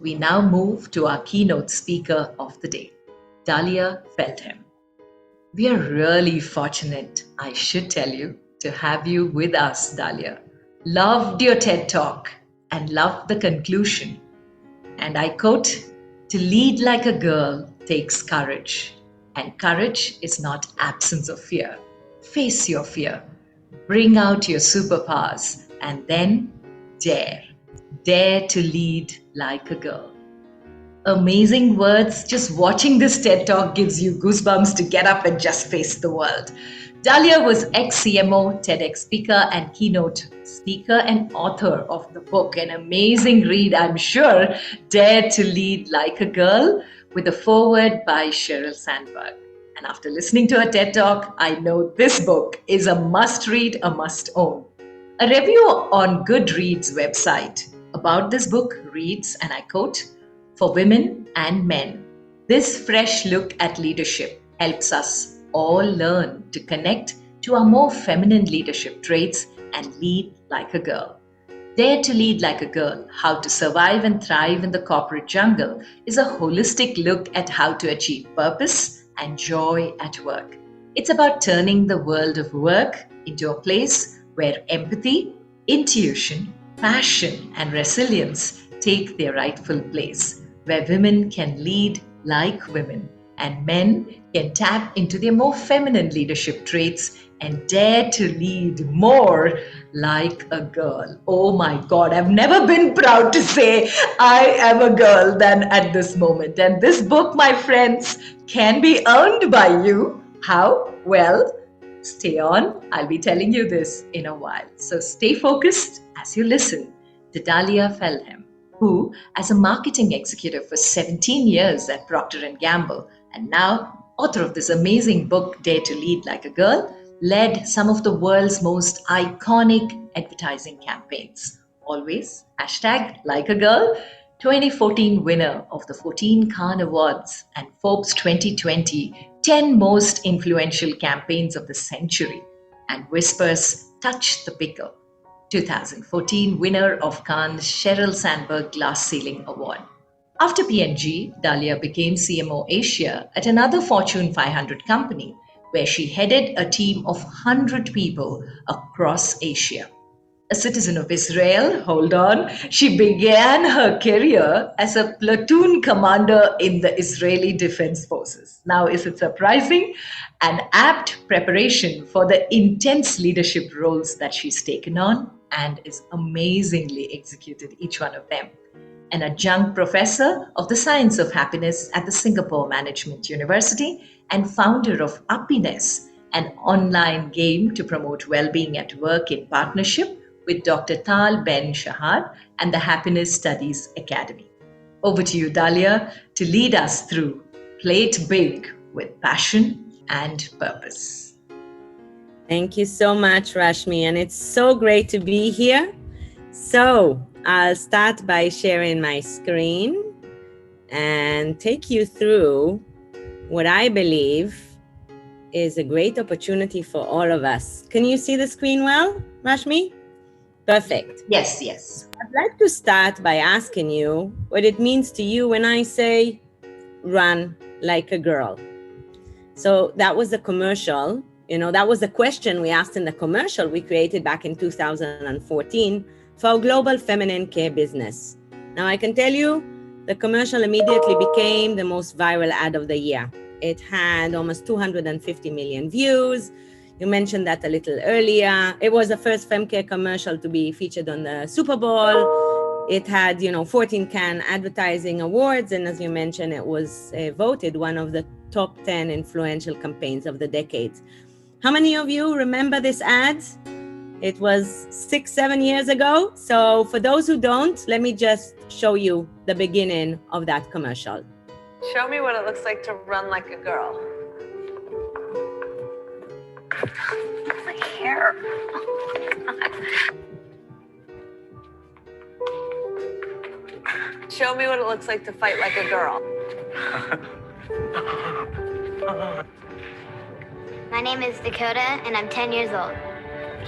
we now move to our keynote speaker of the day, Dalia Feldheim. We are really fortunate, I should tell you, to have you with us, Dalia. Loved your TED Talk and loved the conclusion. And I quote, "To lead like a girl takes courage. And courage is not absence of fear. Face your fear. Bring out your superpowers and then dare. Dare to lead like a girl." Amazing words. Just watching this TED Talk gives you goosebumps to get up and just face the world. Dalia was ex-CMO, TEDx speaker, and keynote speaker and author of the book, an amazing read, I'm sure, Dare to Lead Like a Girl, with a foreword by Sheryl Sandberg. And after listening to her TED Talk, I know this book is a must-read, a must-own. A review on Goodreads website about this book reads, and I quote, "For women and men, this fresh look at leadership helps us all learn to connect to our more feminine leadership traits and lead like a girl." Dare to Lead Like a Girl, How to Survive and Thrive in the Corporate Jungle is a holistic look at how to achieve purpose and joy at work. It's about turning the world of work into a place where empathy, intuition, passion, and resilience take their rightful place, where women can lead like women and men can tap into their more feminine leadership traits and dare to lead more like a girl. Oh my God, I've never been proud to say I am a girl than at this moment. And this book, my friends, can be earned by you. How? Well, stay on. I'll be telling you this in a while. So stay focused as you listen to Dalia Feldheim, who, as a marketing executive for 17 years at Procter & Gamble, and now author of this amazing book, Dare to Lead Like a Girl, led some of the world's most iconic advertising campaigns. Always, #like a girl, 2014 winner of the 14 Cannes Awards and Forbes 2020 10 most influential campaigns of the century, and Whispers Touch the Pickle, 2014 winner of Cannes Sheryl Sandberg Glass Ceiling Award. After P&G, Dalia became CMO Asia at another Fortune 500 company, where she headed a team of 100 people across Asia. A citizen of Israel, hold on, she began her career as a platoon commander in the Israeli Defense Forces. Now, is it surprising? An apt preparation for the intense leadership roles that she's taken on and is amazingly executed, each one of them. An adjunct professor of the science of happiness at the Singapore Management University and founder of Uppiness, an online game to promote well-being at work in partnership with Dr. Tal Ben Shahad and the Happiness Studies Academy. Over to you, Dalia, to lead us through Play It Big with Passion and Purpose. Thank you so much, Rashmi, and it's so great to be here. So I'll start by sharing my screen and take you through what I believe is a great opportunity for all of us. Can you see the screen well, Rashmi? Perfect. Yes, yes. I'd like to start by asking you what it means to you when I say run like a girl. So that was the commercial. That was the question we asked in the commercial we created back in 2014 for our global feminine care business. Now, I can tell you, the commercial immediately became the most viral ad of the year. It had almost 250 million views. You mentioned that a little earlier. It was the first femcare commercial to be featured on the Super Bowl. It had, 14 Cannes Advertising Awards. And as you mentioned, it was voted one of the top 10 influential campaigns of the decade. How many of you remember this ad? It was 6-7 years ago. So for those who don't, let me just show you the beginning of that commercial. Show me what it looks like to run like a girl. My hair. Show me what it looks like to fight like a girl. My name is Dakota, and I'm 10 years old.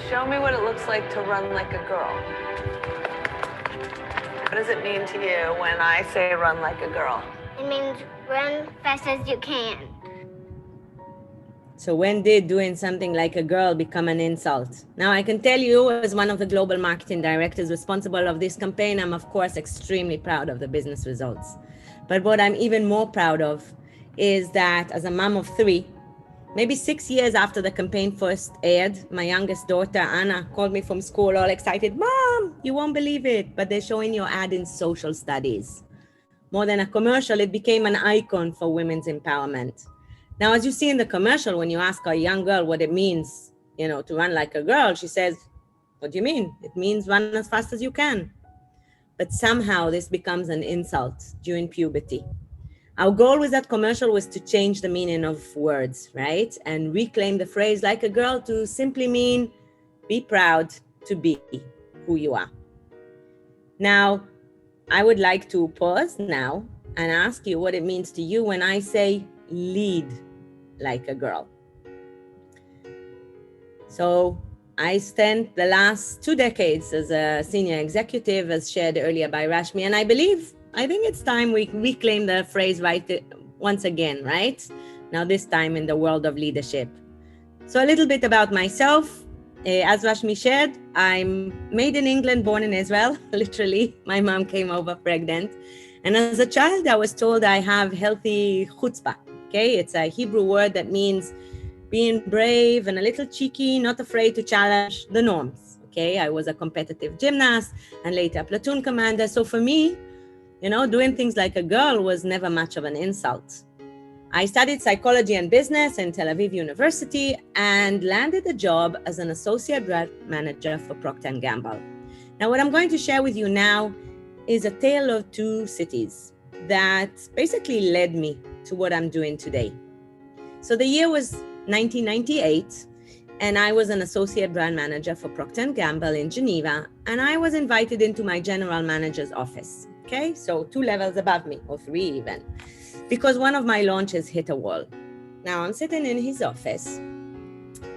Show me what it looks like to run like a girl. What does it mean to you when I say run like a girl? It means run fast as you can. So when did doing something like a girl become an insult? Now, I can tell you, as one of the global marketing directors responsible of this campaign, I'm of course extremely proud of the business results. But what I'm even more proud of is that as a mom of 3, maybe 6 years after the campaign first aired, my youngest daughter, Anna, called me from school all excited. Mom, you won't believe it, but they're showing your ad in social studies. More than a commercial, it became an icon for women's empowerment. Now, as you see in the commercial, when you ask a young girl what it means, to run like a girl, she says, what do you mean? It means run as fast as you can. But somehow this becomes an insult during puberty. Our goal with that commercial was to change the meaning of words, right? And reclaim the phrase like a girl to simply mean be proud to be who you are. Now, I would like to pause now and ask you what it means to you when I say lead like a girl. So I spent the last 2 decades as a senior executive, as shared earlier by Rashmi, and I think it's time we reclaim the phrase once again, right? Now this time in the world of leadership. So a little bit about myself. As Rashmi shared, I'm made in England, born in Israel, literally. My mom came over pregnant. And as a child, I was told I have healthy chutzpah. Okay, it's a Hebrew word that means being brave and a little cheeky, not afraid to challenge the norms. Okay, I was a competitive gymnast and later a platoon commander. So for me, doing things like a girl was never much of an insult. I studied psychology and business in Tel Aviv University and landed a job as an associate brand manager for Procter & Gamble. Now, what I'm going to share with you now is a tale of 2 cities that basically led me to what I'm doing today. So the year was 1998, and I was an associate brand manager for Procter & Gamble in Geneva, and I was invited into my general manager's office. Okay, so 2 levels above me, or 3 even, because one of my launches hit a wall. Now I'm sitting in his office,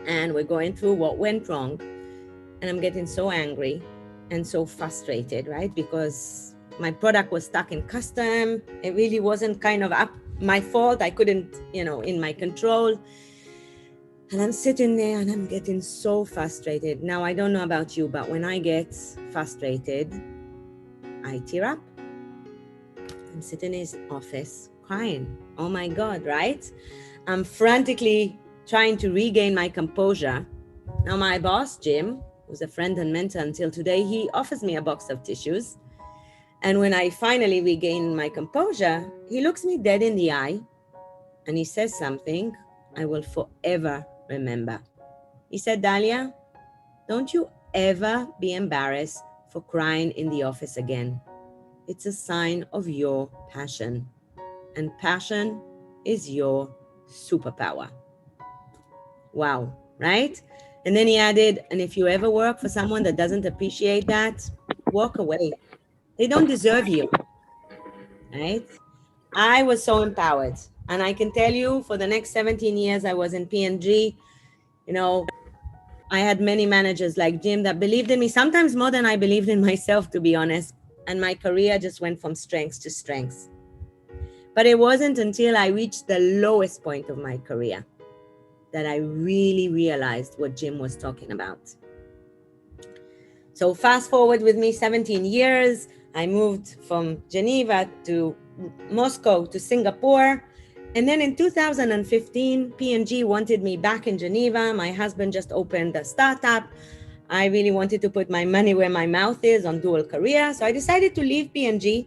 and we're going through what went wrong, and I'm getting so angry and so frustrated, right? Because my product was stuck in custom. It really wasn't kind of my fault. I couldn't, in my control. And I'm sitting there and I'm getting so frustrated. Now, I don't know about you, but when I get frustrated, I tear up. I'm sitting in his office crying. Oh my God, right? I'm frantically trying to regain my composure. Now, my boss, Jim, who's a friend and mentor until today, he offers me a box of tissues. And when I finally regain my composure, he looks me dead in the eye and he says something I will forever remember. He said, Dalia, don't you ever be embarrassed for crying in the office again. It's a sign of your passion, and passion is your superpower. Wow, right? And then he added, and if you ever work for someone that doesn't appreciate that, walk away. They don't deserve you, right? I was so empowered. And I can tell you, for the next 17 years I was in P&G, I had many managers like Jim that believed in me, sometimes more than I believed in myself, to be honest. And my career just went from strength to strength. But it wasn't until I reached the lowest point of my career that I really realized what Jim was talking about. So fast forward with me 17 years, I moved from Geneva to Moscow to Singapore. And then in 2015, P&G wanted me back in Geneva. My husband just opened a startup. I really wanted to put my money where my mouth is on dual career. So I decided to leave P&G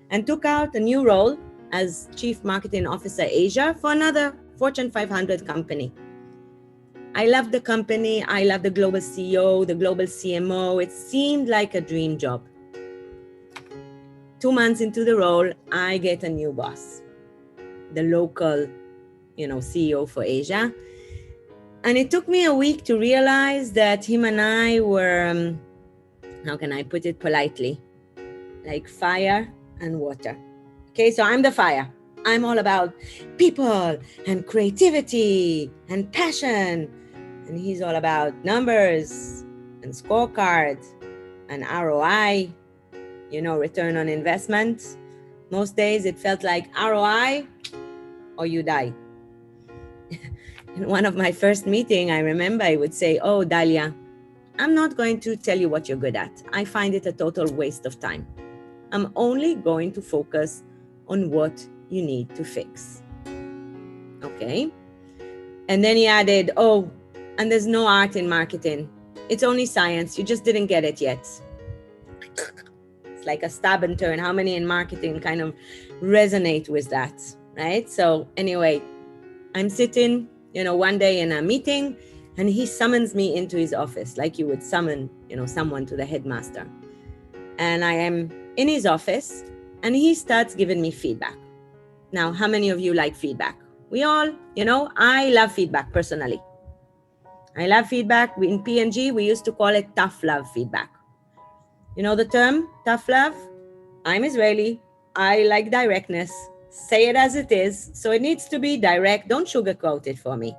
and took out a new role as Chief Marketing Officer Asia for another Fortune 500 company. I loved the company. I loved the global CEO, the global CMO. It seemed like a dream job. 2 months into the role, I get a new boss, the local, CEO for Asia. And it took me a week to realize that him and I were, how can I put it politely, like fire and water. Okay, so I'm the fire. I'm all about people and creativity and passion. And he's all about numbers and scorecard and ROI return on investment. Most days it felt like ROI or you die. In one of my first meetings, I remember I would say, "Oh, Dalia, I'm not going to tell you what you're good at. I find it a total waste of time. I'm only going to focus on what you need to fix." Okay. And then he added, "Oh, and there's no art in marketing. It's only science. You just didn't get it yet." It's like a stab and turn. How many in marketing kind of resonate with that, right? So anyway, I'm sitting, one day in a meeting, and he summons me into his office like you would summon, someone to the headmaster. And I am in his office, and he starts giving me feedback. Now, how many of you like feedback? We all, I love feedback personally. I love feedback. In P&G, we used to call it tough love feedback. You know the term, tough love? I'm Israeli. I like directness. Say it as it is. So it needs to be direct. Don't sugarcoat it for me.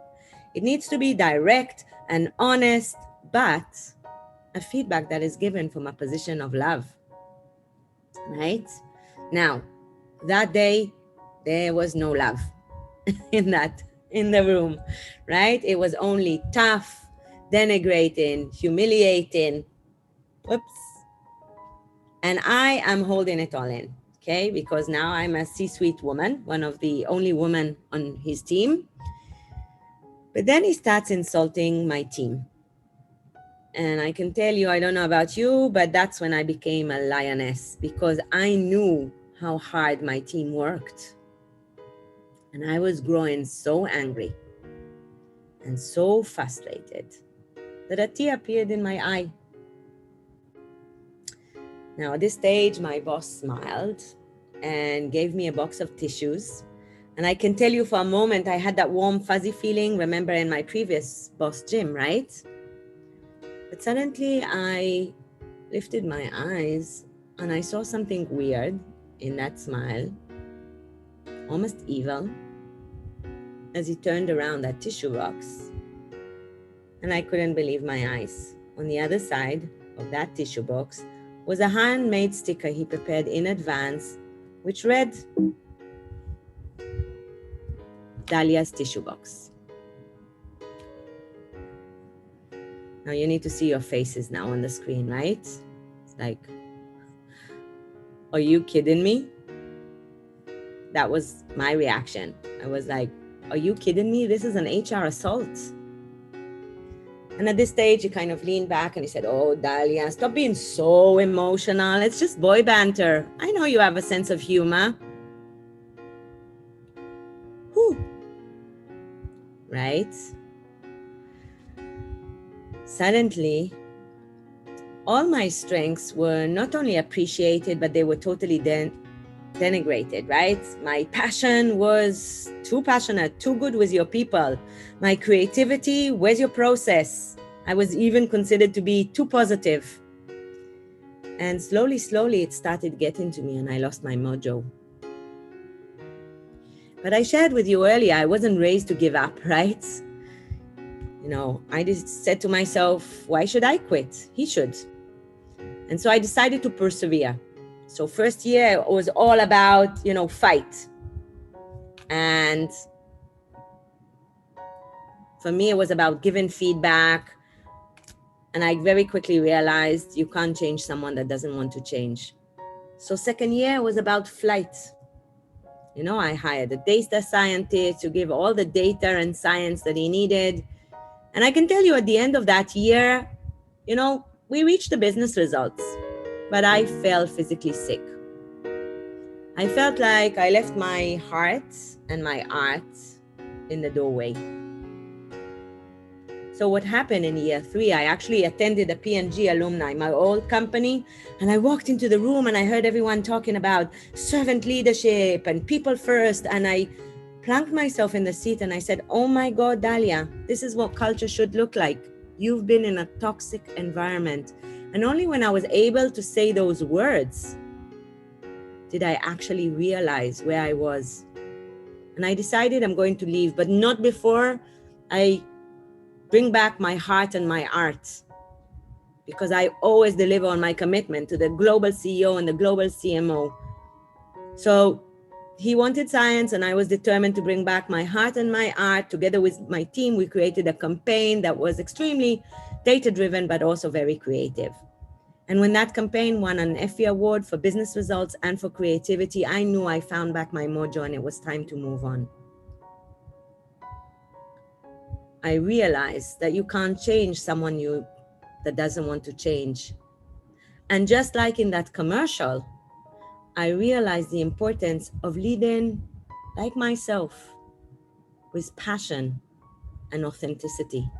It needs to be direct and honest, but a feedback that is given from a position of love, right? Now, that day, there was no love in the room, right? It was only tough, denigrating, humiliating. Whoops. And I am holding it all in, okay? Because now I'm a C-suite woman, one of the only women on his team. But then he starts insulting my team. And I can tell you, I don't know about you, but that's when I became a lioness, because I knew how hard my team worked. And I was growing so angry and so frustrated that a tear appeared in my eye. Now, at this stage, my boss smiled and gave me a box of tissues. And I can tell you, for a moment, I had that warm, fuzzy feeling, remember, in my previous boss, Jim, right? But suddenly, I lifted my eyes and I saw something weird in that smile, almost evil, as he turned around that tissue box. And I couldn't believe my eyes. On the other side of that tissue box was a handmade sticker he prepared in advance, which read, Dalia's tissue box. Now you need to see your faces now on the screen, right? It's like, are you kidding me? That was my reaction. I was like, are you kidding me? This is an HR assault. And at this stage, he kind of leaned back and he said, "Oh, Dalia, stop being so emotional. It's just boy banter. I know you have a sense of humor." Whew. Right? Suddenly, all my strengths were not only appreciated, but they were totally denigrated, right? My passion was too passionate, too good with your people. My creativity, where's your process? I was even considered to be too positive. And slowly, it started getting to me and I lost my mojo. But I shared with you earlier, I wasn't raised to give up, right? I just said to myself, why should I quit? He should. And so I decided to persevere. So first year it was all about, fight. And for me, it was about giving feedback. And I very quickly realized you can't change someone that doesn't want to change. So second year was about flight. I hired a data scientist to give all the data and science that he needed. And I can tell you at the end of that year, we reached the business results, but I felt physically sick. I felt like I left my heart and my art in the doorway. So what happened in year 3, I actually attended a P&G alumni, my old company, and I walked into the room and I heard everyone talking about servant leadership and people first, and I planked myself in the seat and I said, oh my God, Dalia, this is what culture should look like. You've been in a toxic environment. And only when I was able to say those words did I actually realize where I was. And I decided I'm going to leave, but not before I bring back my heart and my art. because I always deliver on my commitment to the global CEO and the global CMO. So he wanted science, and I was determined to bring back my heart and my art. Together with my team, we created a campaign that was extremely data-driven, but also very creative. And when that campaign won an Effie Award for business results and for creativity, I knew I found back my mojo and it was time to move on. I realized that you can't change someone that doesn't want to change. And just like in that commercial, I realized the importance of leading like myself with passion and authenticity,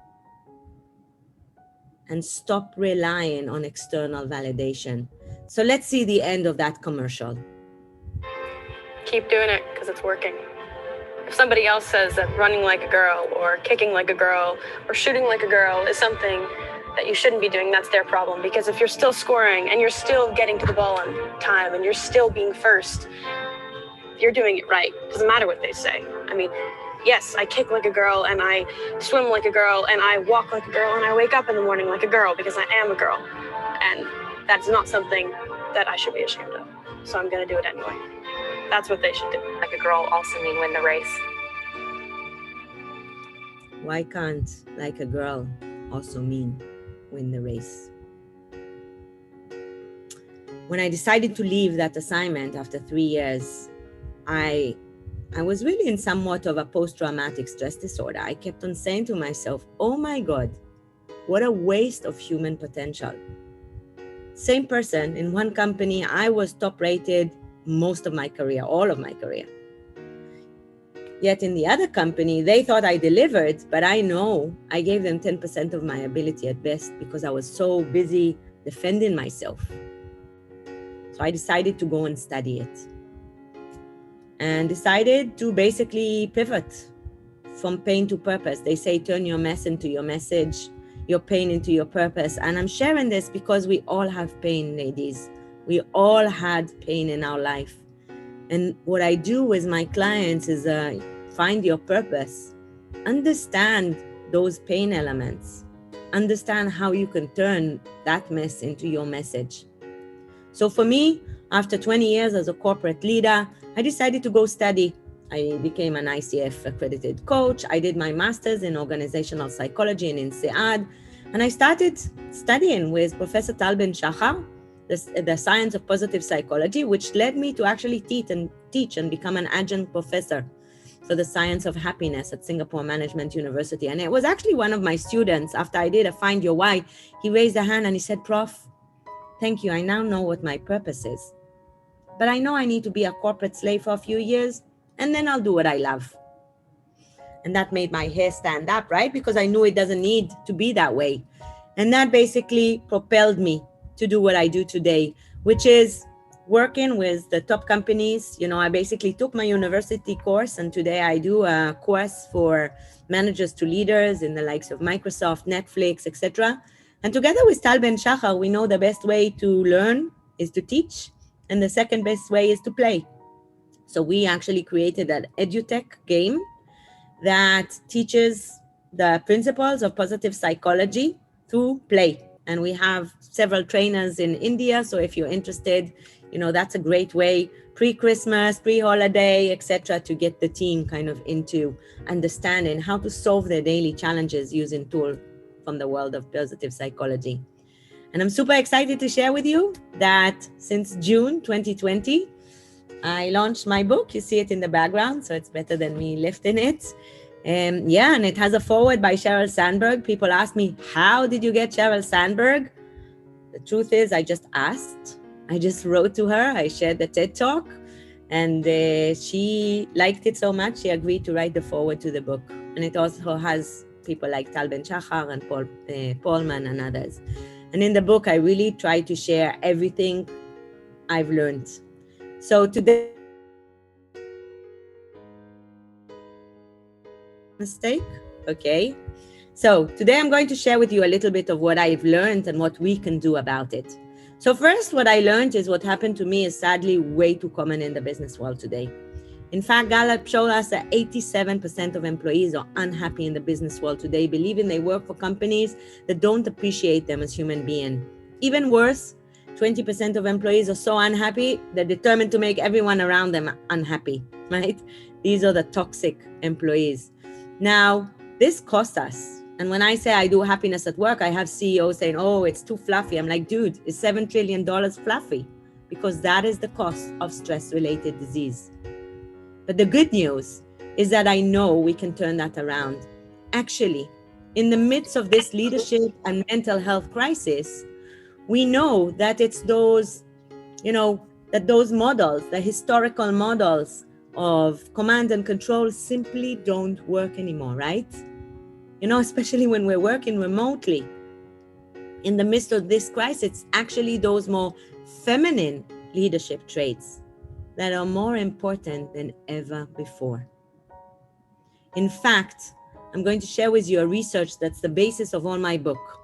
and stop relying on external validation. So let's see the end of that commercial. Keep doing it because it's working. If somebody else says that running like a girl or kicking like a girl or shooting like a girl is something that you shouldn't be doing, that's their problem. Because if you're still scoring and you're still getting to the ball on time and you're still being first, you're doing it right. It doesn't matter what they say. I mean, yes, I kick like a girl and I swim like a girl and I walk like a girl and I wake up in the morning like a girl because I am a girl. And that's not something that I should be ashamed of. So I'm going to do it anyway. That's what they should do. Like a girl also mean win the race. Why can't like a girl also mean win the race? When I decided to leave that assignment after 3 years, I was really in somewhat of a post-traumatic stress disorder. I kept on saying to myself, oh my God, what a waste of human potential. Same person in one company, I was top rated most of my career, all of my career. Yet in the other company, they thought I delivered, but I know I gave them 10% of my ability at best because I was so busy defending myself. So I decided to go and study it and decided to basically pivot from pain to purpose. They say, turn your mess into your message, your pain into your purpose. And I'm sharing this because we all have pain, ladies. We all had pain in our life. And what I do with my clients is find your purpose, understand those pain elements, understand how you can turn that mess into your message. So for me, after 20 years as a corporate leader, I decided to go study. I became an ICF accredited coach. I did my master's in organizational psychology and in INSEAD. And I started studying with Professor Tal Ben-Shahar, the science of positive psychology, which led me to actually teach and become an adjunct professor for the science of happiness at Singapore Management University. And it was actually one of my students, after I did a Find Your Why, he raised a hand and he said, Prof, thank you. I now know what my purpose is. But I know I need to be a corporate slave for a few years, and then I'll do what I love. And that made my hair stand up, right? Because I knew it doesn't need to be that way. And that basically propelled me to do what I do today, which is working with the top companies. You know, I basically took my university course, and today I do a course for managers to leaders in the likes of Microsoft, Netflix, etc. And together with Tal Ben-Shahar, we know the best way to learn is to teach, and the second best way is to play. So we actually created an edutech game that teaches the principles of positive psychology through play. And we have several trainers in India. So if you're interested, you know, that's a great way, pre-Christmas, pre-holiday, etc., to get the team kind of into understanding how to solve their daily challenges using tools from the world of positive psychology. And I'm super excited to share with you that since June 2020, I launched my book. You see it in the background, so it's better than me lifting it. And it has a foreword by Sheryl Sandberg. People ask me, how did you get Sheryl Sandberg? The truth is, I just asked. I just wrote to her. I shared the TED Talk, and she liked it so much, she agreed to write the foreword to the book. And it also has people like Tal Ben-Shahar and Paulman and others. And in the book, I really try to share everything I've learned. So today, mistake, okay? So today I'm going to share with you a little bit of what I've learned and what we can do about it. So first, what I learned is what happened to me is sadly way too common in the business world today. In fact, Gallup showed us that 87% of employees are unhappy in the business world today, believing they work for companies that don't appreciate them as human beings. Even worse, 20% of employees are so unhappy, they're determined to make everyone around them unhappy, right? These are the toxic employees. Now, this costs us. And when I say I do happiness at work, I have CEOs saying, oh, it's too fluffy. I'm like, dude, is $7 trillion fluffy? Because that is the cost of stress-related disease. But the good news is that I know we can turn that around. Actually, in the midst of this leadership and mental health crisis, we know that it's those, that those models, the historical models of command and control simply don't work anymore, right? Especially when we're working remotely. In the midst of this crisis, it's actually those more feminine leadership traits that are more important than ever before. In fact, I'm going to share with you a research that's the basis of all my book.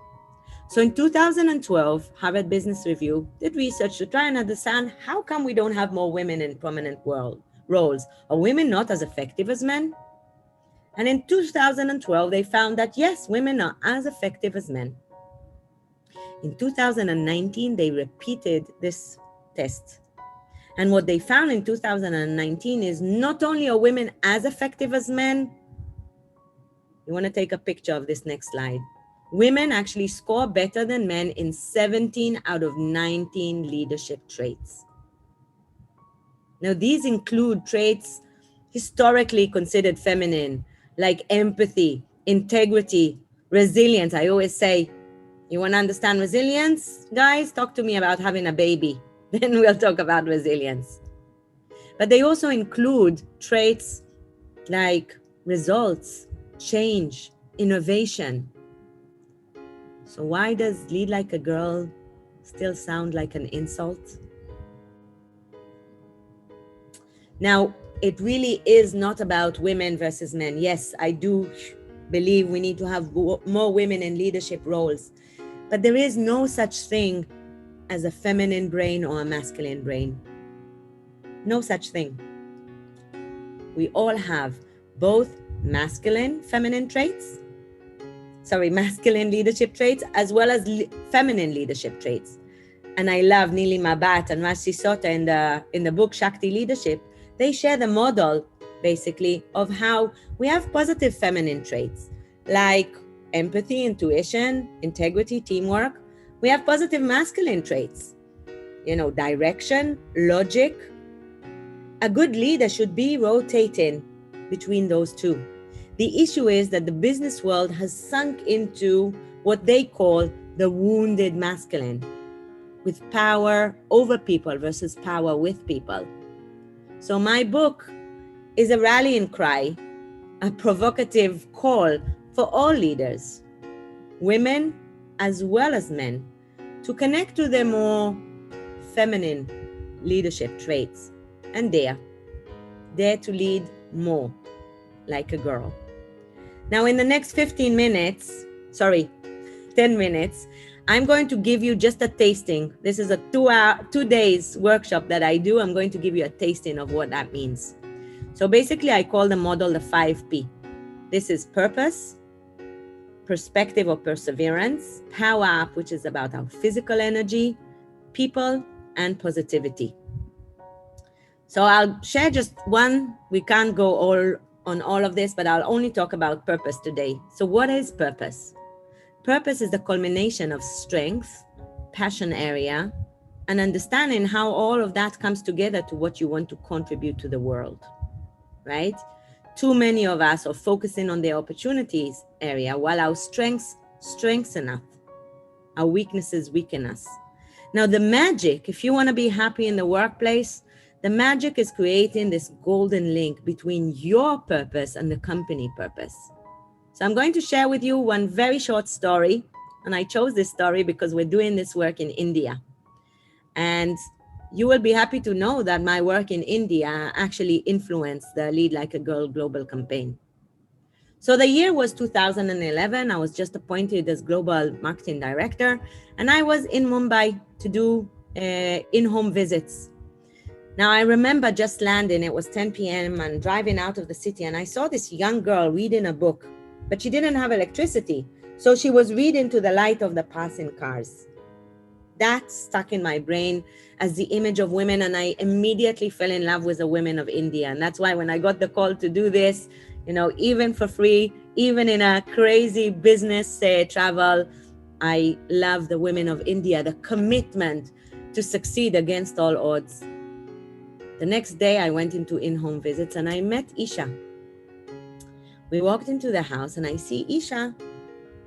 So in 2012, Harvard Business Review did research to try and understand how come we don't have more women in prominent roles. Are women not as effective as men? And in 2012, they found that yes, women are as effective as men. In 2019, they repeated this test. And what they found in 2019 is not only are women as effective as men, you want to take a picture of this next slide. Women actually score better than men in 17 out of 19 leadership traits. Now, these include traits historically considered feminine, like empathy, integrity, resilience. I always say, you want to understand resilience? Guys, talk to me about having a baby. Then we'll talk about resilience. But they also include traits like results, change, innovation. So why does lead like a girl still sound like an insult? Now, it really is not about women versus men. Yes, I do believe we need to have more women in leadership roles, but there is no such thing as a feminine brain or a masculine brain. No such thing. We all have both masculine leadership traits, as well as feminine leadership traits. And I love Nili Mabat and Raj Sisota in the book Shakti Leadership. They share the model, basically, of how we have positive feminine traits, like empathy, intuition, integrity, teamwork. We have positive masculine traits, direction, logic. A good leader should be rotating between those two. The issue is that the business world has sunk into what they call the wounded masculine, with power over people versus power with people. So my book is a rallying cry, a provocative call for all leaders, women as well as men, to connect to their more feminine leadership traits and dare to lead more like a girl. Now, in the next 10 minutes, I'm going to give you just a tasting. This is a 2 days workshop that I do. I'm going to give you a tasting of what that means. So basically, I call the model the 5P. This is purpose, perspective or perseverance, power up, which is about our physical energy, people, and positivity. So I'll share just one. We can't go on all of this, but I'll only talk about purpose today. So what is purpose? Purpose is the culmination of strength, passion area, and understanding how all of that comes together to what you want to contribute to the world, right? Too many of us are focusing on the opportunities area while our strengths strengthen us, our weaknesses weaken us. Now the magic, if you want to be happy in the workplace, the magic is creating this golden link between your purpose and the company purpose. So I'm going to share with you one very short story. And I chose this story because we're doing this work in India. And you will be happy to know that my work in India actually influenced the Lead Like a Girl global campaign. So the year was 2011. I was just appointed as global marketing director. And I was in Mumbai to do in-home visits. Now, I remember just landing, it was 10 p.m. and driving out of the city, and I saw this young girl reading a book, but she didn't have electricity. So she was reading to the light of the passing cars. That stuck in my brain as the image of women, and I immediately fell in love with the women of India. And that's why when I got the call to do this, even for free, even in a crazy business travel, I love the women of India, the commitment to succeed against all odds. The next day, I went into in-home visits and I met Isha. We walked into the house and I see Isha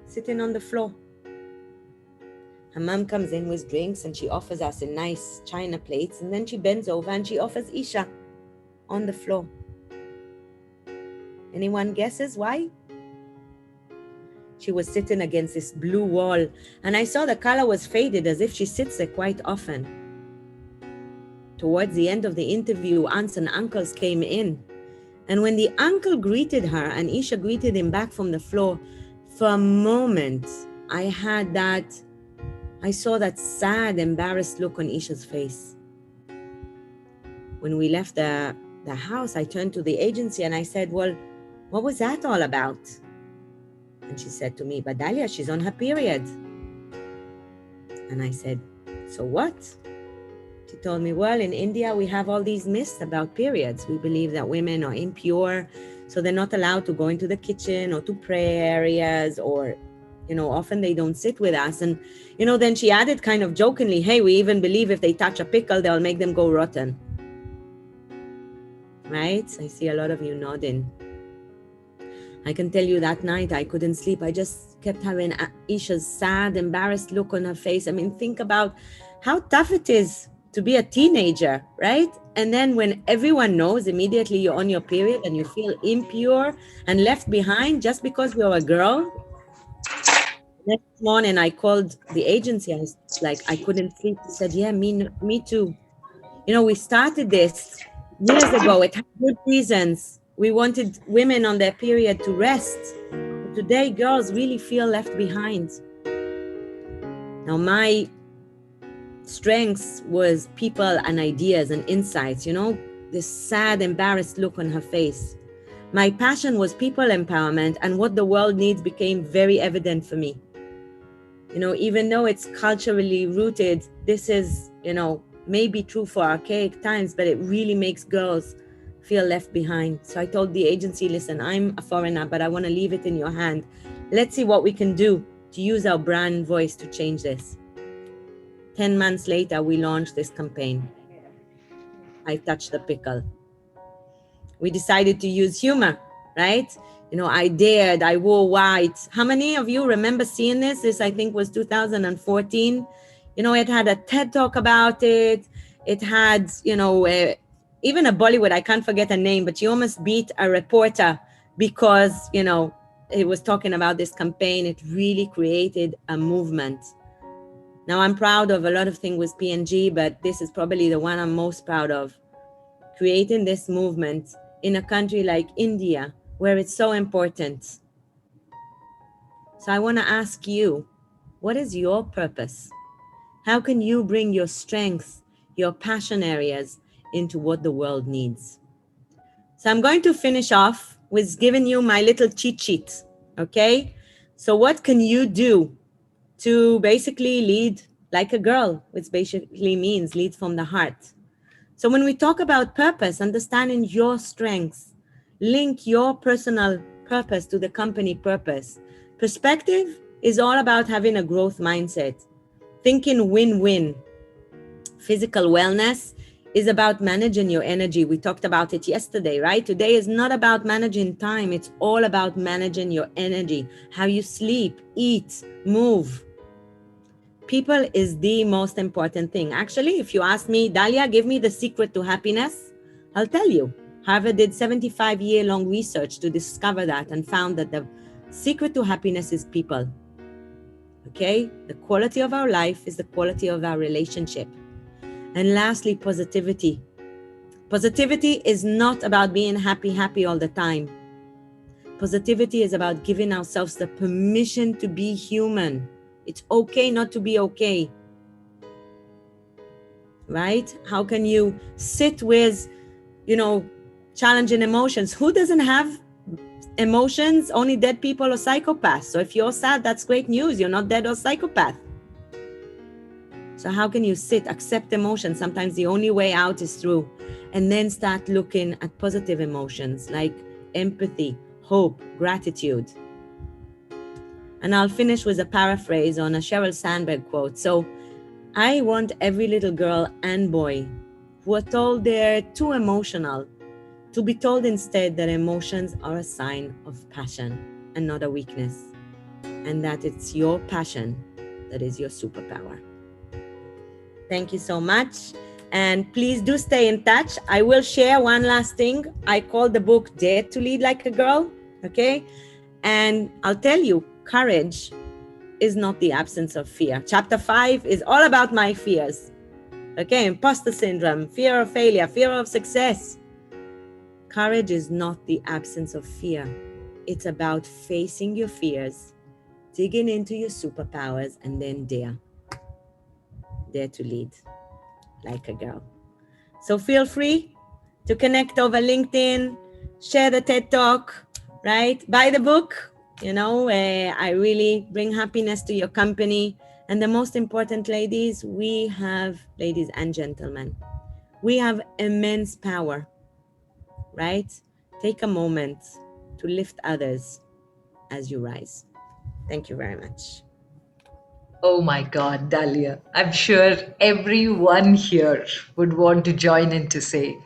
sitting on the floor. Her mom comes in with drinks and she offers us in nice china plates, and then she bends over and she offers Isha on the floor. Anyone guesses why? She was sitting against this blue wall, and I saw the color was faded as if she sits there quite often. Towards the end of the interview, aunts and uncles came in. And when the uncle greeted her and Isha greeted him back from the floor, for a moment, I saw that sad, embarrassed look on Isha's face. When we left the house, I turned to the agency and I said, well, what was that all about? And she said to me, but Dalia, she's on her period. And I said, so what? She told me, well, in India, we have all these myths about periods. We believe that women are impure, so they're not allowed to go into the kitchen or to prayer areas, or, often they don't sit with us. And, then she added kind of jokingly, hey, we even believe if they touch a pickle, they'll make them go rotten. Right? I see a lot of you nodding. I can tell you that night I couldn't sleep. I just kept having Isha's sad, embarrassed look on her face. I mean, think about how tough it is to be a teenager, right? And then when everyone knows immediately you're on your period and you feel impure and left behind just because you're a girl. Next morning, I called the agency. I was like, I couldn't sleep. He said, yeah, me too. We started this years ago. It had good reasons. We wanted women on their period to rest. But today, girls really feel left behind. Now, my strengths was people and ideas and insights, this sad, embarrassed look on her face. My passion was people empowerment, and what the world needs became very evident for me. Even though it's culturally rooted, this is, maybe true for archaic times, but it really makes girls feel left behind. So I told the agency, listen, I'm a foreigner, but I want to leave it in your hand. Let's see what we can do to use our brand voice to change this. 10 months later, we launched this campaign. I touched the pickle. We decided to use humor, right? I dared, I wore white. How many of you remember seeing this? This, I think, was 2014. It had a TED talk about it. It had, even a Bollywood, I can't forget her name, but she almost beat a reporter because, it was talking about this campaign. It really created a movement. Now, I'm proud of a lot of things with P&G, but this is probably the one I'm most proud of. Creating this movement in a country like India, where it's so important. So I want to ask you, what is your purpose? How can you bring your strengths, your passion areas into what the world needs? So I'm going to finish off with giving you my little cheat sheet, okay? So what can you do to basically lead like a girl, which basically means lead from the heart? So when we talk about purpose, understanding your strengths, link your personal purpose to the company purpose. Perspective is all about having a growth mindset, thinking win-win. Physical wellness is about managing your energy. We talked about it yesterday, right? Today is not about managing time. It's all about managing your energy, how you sleep, eat, move. People is the most important thing. Actually, if you ask me, Dalia, give me the secret to happiness, I'll tell you. Harvard did 75-year-long research to discover that and found that the secret to happiness is people. Okay? The quality of our life is the quality of our relationship. And lastly, positivity. Positivity is not about being happy all the time. Positivity is about giving ourselves the permission to be human. It's okay not to be okay. right? How can you sit with, challenging emotions? Who doesn't have emotions? Only dead people or psychopaths. So if you're sad, that's great news. You're not dead or psychopath. So how can you sit, accept emotions? Sometimes the only way out is through, and then start looking at positive emotions like empathy, hope, gratitude. And I'll finish with a paraphrase on a Sheryl Sandberg quote. So I want every little girl and boy who are told they're too emotional to be told instead that emotions are a sign of passion and not a weakness, and that it's your passion that is your superpower. Thank you so much. And please do stay in touch. I will share one last thing. I call the book Dare to Lead Like a Girl. Okay. And I'll tell you, courage is not the absence of fear. Chapter 5 is all about my fears. Okay. Imposter syndrome, fear of failure, fear of success. Courage is not the absence of fear. It's about facing your fears, digging into your superpowers, and then dare to lead like a girl. So feel free to connect over LinkedIn, share the TED Talk, right? Buy the book. I really bring happiness to your company. And the most important, ladies and gentlemen, we have immense power, right? Take a moment to lift others as you rise. Thank you very much. Oh my God, Dalia. I'm sure everyone here would want to join in to say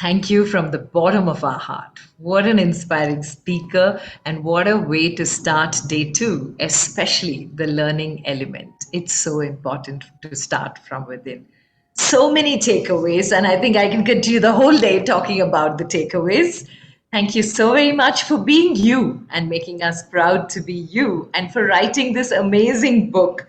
thank you from the bottom of our heart. What an inspiring speaker, and what a way to start day 2, especially the learning element. It's so important to start from within. So many takeaways, and I think I can continue the whole day talking about the takeaways. Thank you so very much for being you and making us proud to be you, and for writing this amazing book,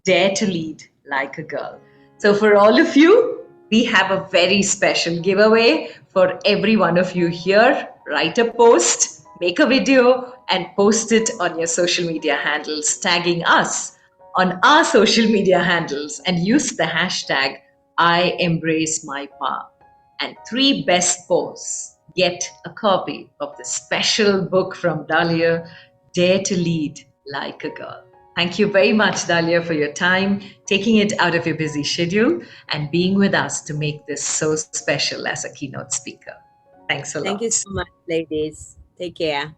Dare to Lead Like a Girl. So, for all of you, we have a very special giveaway for every one of you here. Write a post, make a video, and post it on your social media handles, tagging us on our social media handles, and use the hashtag #IEmbraceMyPower. And 3 best posts get a copy of the special book from Dalia, Dare to Lead Like a Girl. Thank you very much, Dalia, for your time, taking it out of your busy schedule, and being with us to make this so special as a keynote speaker. Thanks a lot. Thank you so much, ladies. Take care.